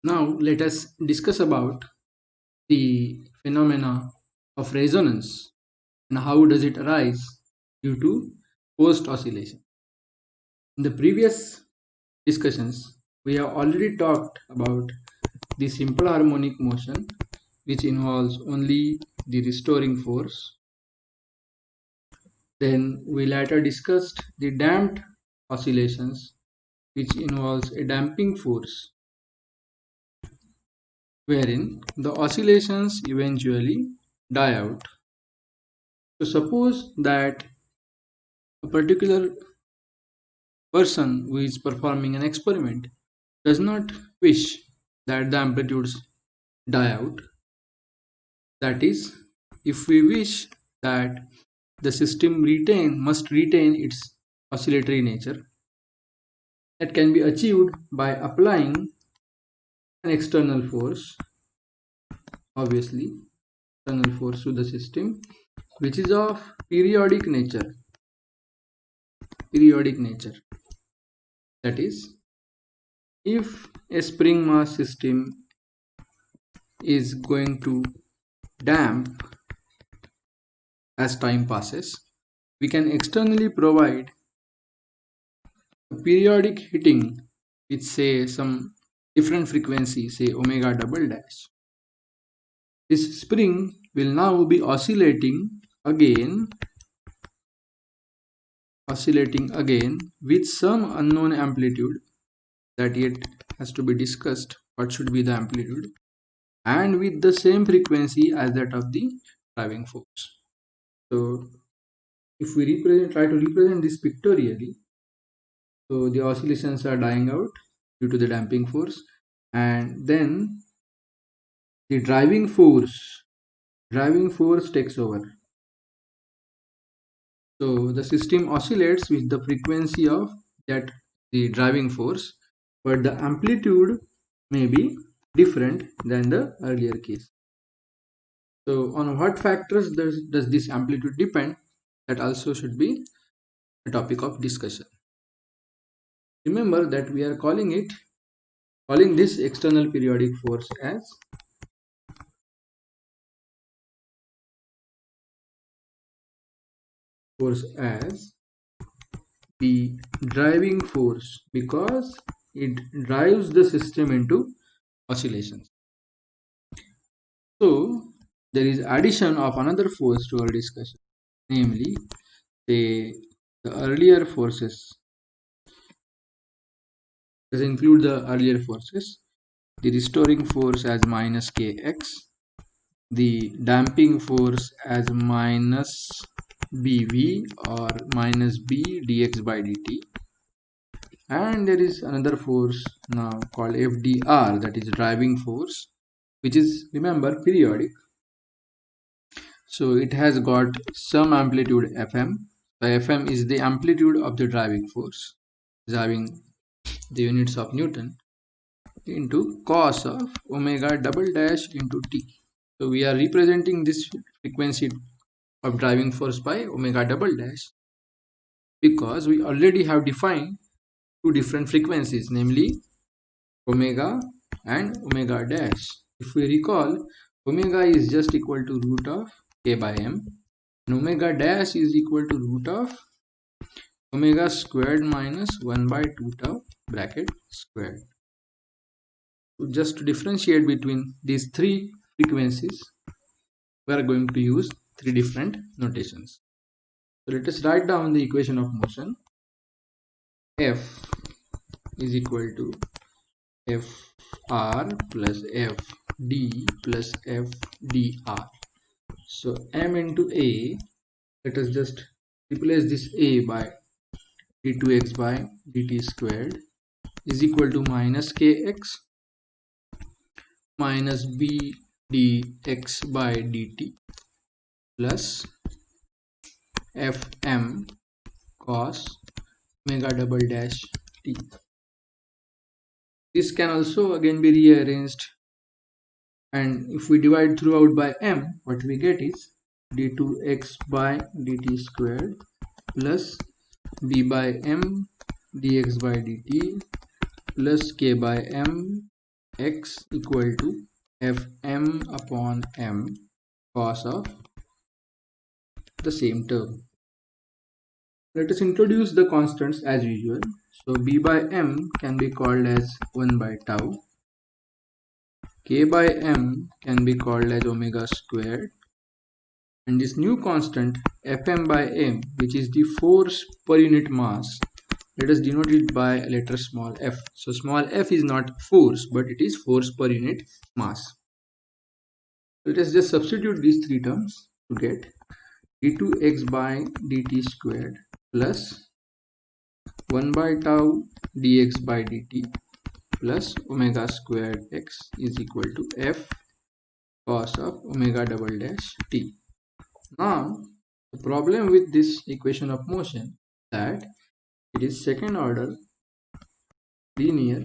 Now let us discuss about the phenomena of resonance and how does it arise due to forced oscillation. In the previous discussions, we have already talked about the simple harmonic motion, which involves only the restoring force. Then we later discussed the damped oscillations, which involves a damping force, wherein the oscillations eventually die out. So suppose that a particular person who is performing an experiment does not wish that the amplitudes die out. That is, if we wish that the system must retain its oscillatory nature, that can be achieved by applying an external force, obviously external force to the system, which is of periodic nature. That is, if a spring mass system is going to damp as time passes, we can externally provide a periodic hitting with say some different frequency, say omega double dash. This spring will now be oscillating again with some unknown amplitude that yet has to be discussed. What should be the amplitude? And with the same frequency as that of the driving force. So if we try to represent this pictorially, so the oscillations are dying out due to the damping force, and then the driving force takes over. So the system oscillates with the frequency of that the driving force, but the amplitude may be different than the earlier case. So on what factors does this amplitude depend? That also should be a topic of discussion. Remember that we are calling this external periodic force as the driving force because it drives the system into oscillations. So there is addition of another force to our discussion, namely the earlier forces. Does include the earlier forces, the restoring force as minus kx, the damping force as minus bv or minus b dx by dt, and there is another force now called fdr, that is driving force, which is, remember, periodic. So it has got some amplitude fm. So fm is the amplitude of the driving force, is having the units of Newton, into cos of omega double dash into t. So we are representing this frequency of driving force by omega double dash because we already have defined two different frequencies, namely omega and omega dash. If we recall, omega is just equal to root of k by m, and omega dash is equal to root of omega squared minus 1 by 2 tau bracket squared. So just to differentiate between these three frequencies, we are going to use three different notations. So let us write down the equation of motion. F is equal to Fr plus Fd plus Fdr. So m into A, let us just replace this A by d2x by dt squared is equal to minus kx minus b dx by dt plus fm cos omega double dash t. This can also again be rearranged, and if we divide throughout by m, what we get is d2x by dt squared plus b by m dx by dt plus k by m x equal to fm upon m cos of the same term. Let us introduce the constants as usual. So b by m can be called as 1 by tau. K by m can be called as omega squared. And this new constant Fm by m, which is the force per unit mass, let us denote it by a letter small f. So small f is not force, but it is force per unit mass. Let us just substitute these three terms to get d2x by dt squared plus 1 by tau dx by dt plus omega squared x is equal to f cos of omega double dash t. Now, the problem with this equation of motion is that it is second order linear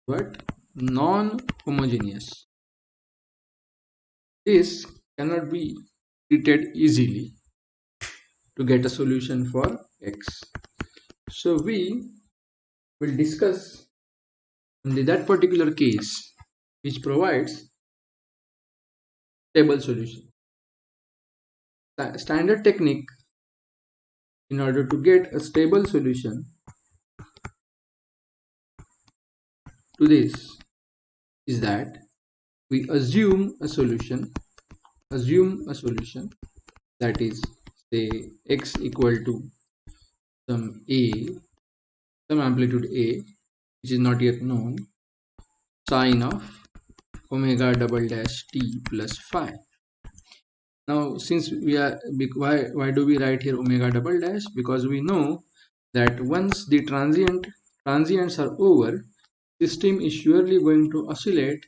but non-homogeneous. This cannot be treated easily to get a solution for x. So we will discuss only that particular case which provides stable solution. Standard technique in order to get a stable solution to this is that we assume a solution that is, say, x equal to some amplitude a, which is not yet known, sine of omega double dash t plus phi. Now, since we are, why do we write here omega double dash? Because we know that once the transients are over, system is surely going to oscillate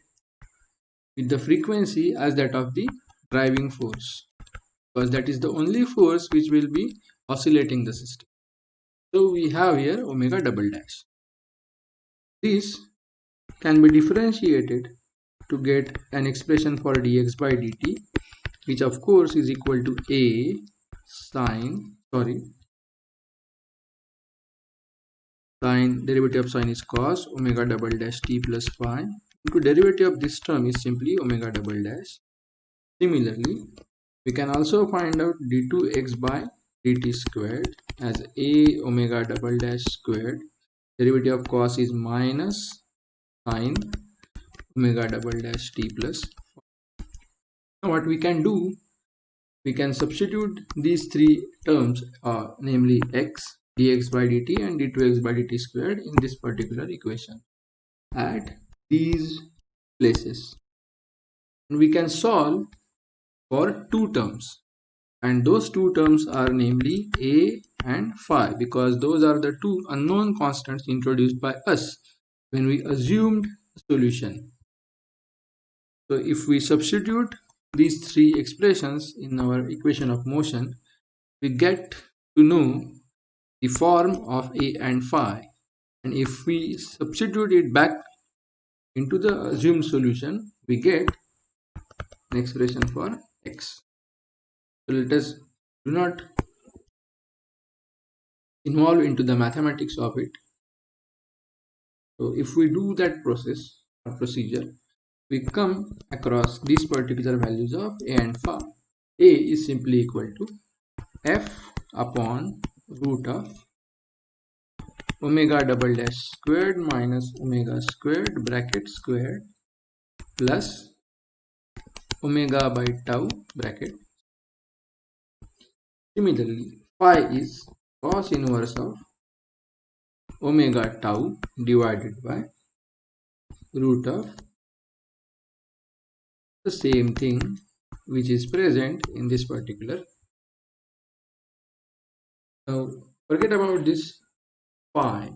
with the frequency as that of the driving force, because that is the only force which will be oscillating the system. So we have here omega double dash. This can be differentiated to get an expression for dx by dt, which of course is equal to a sine derivative of sine is cos omega double dash t plus phi into derivative of this term is simply omega double dash. Similarly, we can also find out d2x by dt squared as a omega double dash squared. Derivative of cos is minus sine omega double dash t plus. Now what we can do, we can substitute these three terms, namely x, dx by dt and d2x by dt squared in this particular equation at these places. And we can solve for two terms. And those two terms are namely a and phi, because those are the two unknown constants introduced by us when we assumed a solution. So if we substitute these three expressions in our equation of motion, we get to know the form of a and phi. And if we substitute it back into the assumed solution, we get an expression for x. So let us do not involve into the mathematics of it. So if we do that procedure, we come across these particular values of a and phi. A is simply equal to f upon root of omega double dash squared minus omega squared bracket squared plus omega by tau bracket. Similarly, phi is cos inverse of omega tau divided by root of the same thing which is present in this particular. Now forget about this phi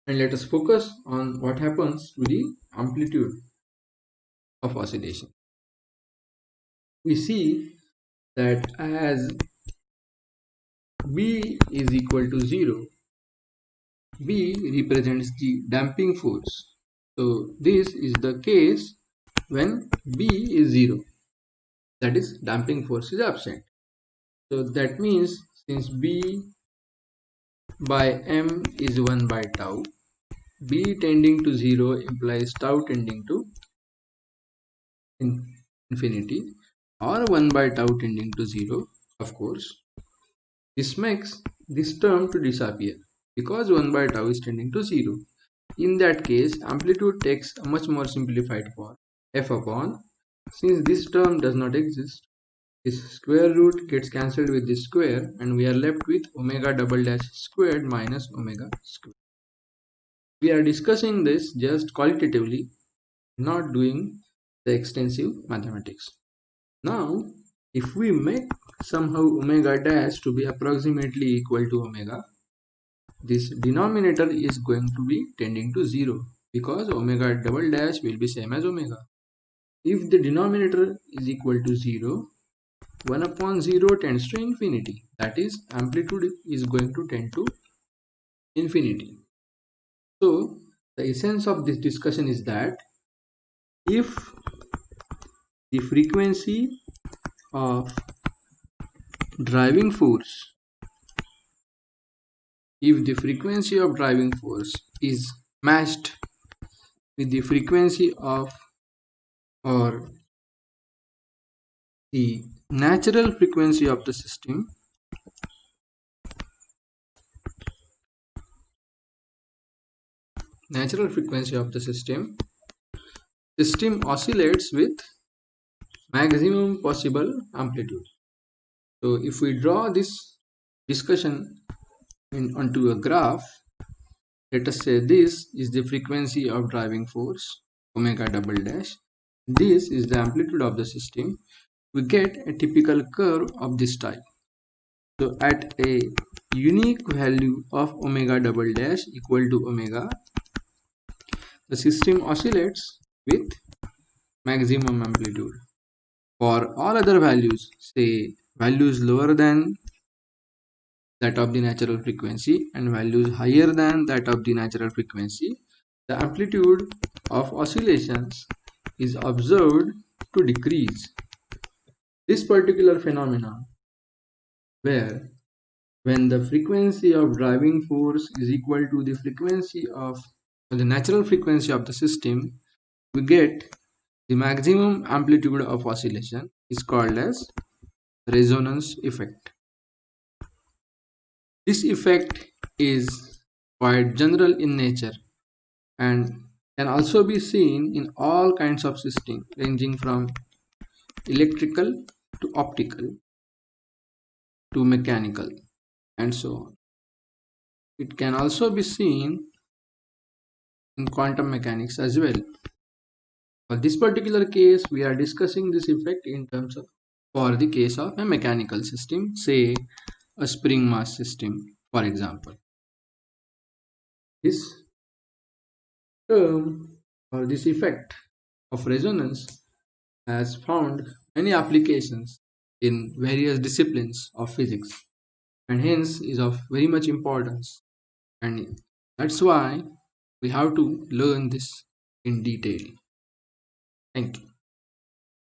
and let us focus on what happens to the amplitude of oscillation. We see that as b is equal to 0, b represents the damping force. So this is the case when b is 0, that is damping force is absent. So that means since b by m is 1 by tau, b tending to 0 implies tau tending to infinity, or 1 by tau tending to 0, of course. This makes this term to disappear because 1 by tau is tending to 0. In that case, amplitude takes a much more simplified form, f upon, since this term does not exist, this square root gets cancelled with this square and we are left with omega double dash squared minus omega squared. We are discussing this just qualitatively, not doing the extensive mathematics. Now, if we make somehow omega dash to be approximately equal to omega, this denominator is going to be tending to 0 because omega double dash will be same as omega. If the denominator is equal to 0, 1 upon 0 tends to infinity. That is, amplitude is going to tend to infinity. So, the essence of this discussion is that if the frequency of driving force, is matched with the frequency of, or the natural frequency of the system, system oscillates with maximum possible amplitude. So if we draw this discussion onto a graph, let us say this is the frequency of driving force, omega double dash. This is the amplitude of the system. We get a typical curve of this type. So at a unique value of omega double dash equal to omega, the system oscillates with maximum amplitude. For all other values, say values lower than that of the natural frequency and values higher than that of the natural frequency, the amplitude of oscillations is observed to decrease. This particular phenomenon, where when the frequency of driving force is equal to the frequency of the natural frequency of the system, we get the maximum amplitude of oscillation, is called as resonance effect. This effect is quite general in nature and can also be seen in all kinds of systems ranging from electrical to optical to mechanical and so on. It can also be seen in quantum mechanics as well. For this particular case, we are discussing this effect in terms of, for the case of a mechanical system, say a spring mass system, for example. This term or this effect of resonance has found many applications in various disciplines of physics and hence is of very much importance, and that's why we have to learn this in detail. Thank you.